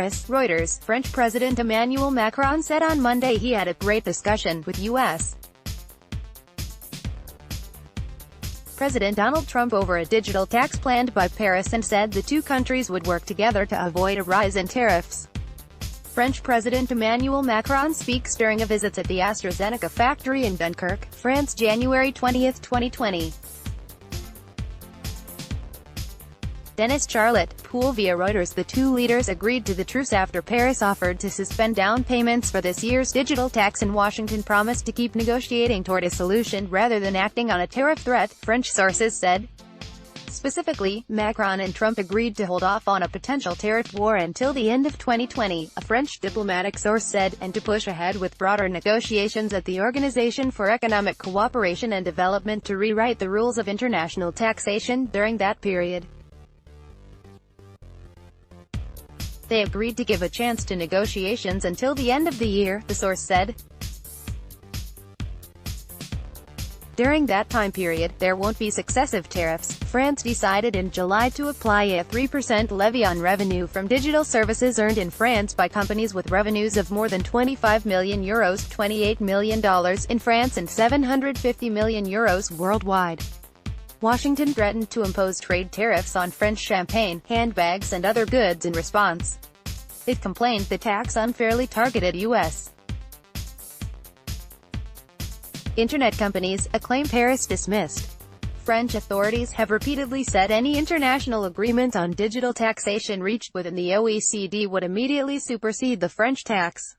Paris. Reuters. French President Emmanuel Macron said on Monday he had a great discussion with U.S. President Donald Trump over a digital tax planned by Paris and said the two countries would work together to avoid a rise in tariffs. French President Emmanuel Macron speaks during a visit at the AstraZeneca factory in Dunkirk, France, January 20, 2020. Dennis Charlotte, Pool via Reuters. The two leaders agreed to the truce after Paris offered to suspend down payments for this year's digital tax and Washington promised to keep negotiating toward a solution rather than acting on a tariff threat, French sources said. Specifically, Macron and Trump agreed to hold off on a potential tariff war until the end of 2020, a French diplomatic source said, and to push ahead with broader negotiations at the Organization for Economic Cooperation and Development to rewrite the rules of international taxation during that period. They agreed to give a chance to negotiations until the end of the year, the source said. During that time period, there won't be successive tariffs. France decided in July to apply a 3% levy on revenue from digital services earned in France by companies with revenues of more than €25 million, $28 million in France and €750 million worldwide. Washington threatened to impose trade tariffs on French champagne, handbags and other goods in response. It complained the tax unfairly targeted U.S. internet companies, a claim Paris dismissed. French authorities have repeatedly said any international agreement on digital taxation reached within the OECD would immediately supersede the French tax.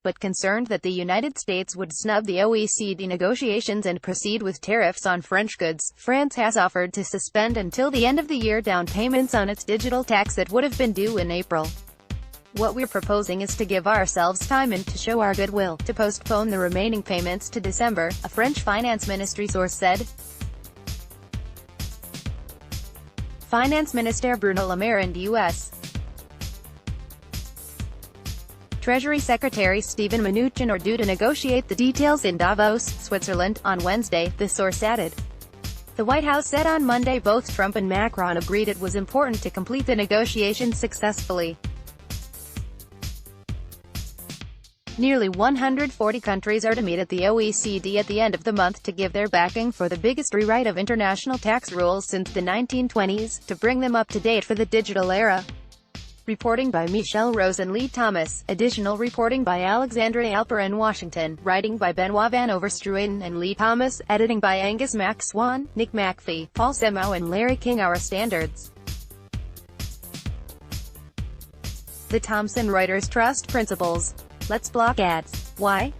But concerned that the United States would snub the OECD negotiations and proceed with tariffs on French goods, France has offered to suspend until the end of the year down payments on its digital tax that would have been due in April. What we're proposing is to give ourselves time and to show our goodwill, to postpone the remaining payments to December, a French finance ministry source said. Finance Minister Bruno Le Maire and U.S. Treasury Secretary Steven Mnuchin are due to negotiate the details in Davos, Switzerland, on Wednesday, the source added. The White House said on Monday both Trump and Macron agreed it was important to complete the negotiations successfully. Nearly 140 countries are to meet at the OECD at the end of the month to give their backing for the biggest rewrite of international tax rules since the 1920s, to bring them up to date for the digital era. Reporting by Michelle Rose and Lee Thomas. Additional reporting by Alexandra Alper in Washington. Writing by Benoit Van Overstrooten and Lee Thomas. Editing by Angus MacSwan, Nick McPhee, Paul Semo and Larry King. Our standards. The Thomson Reuters Trust Principles. Let's block ads. Why?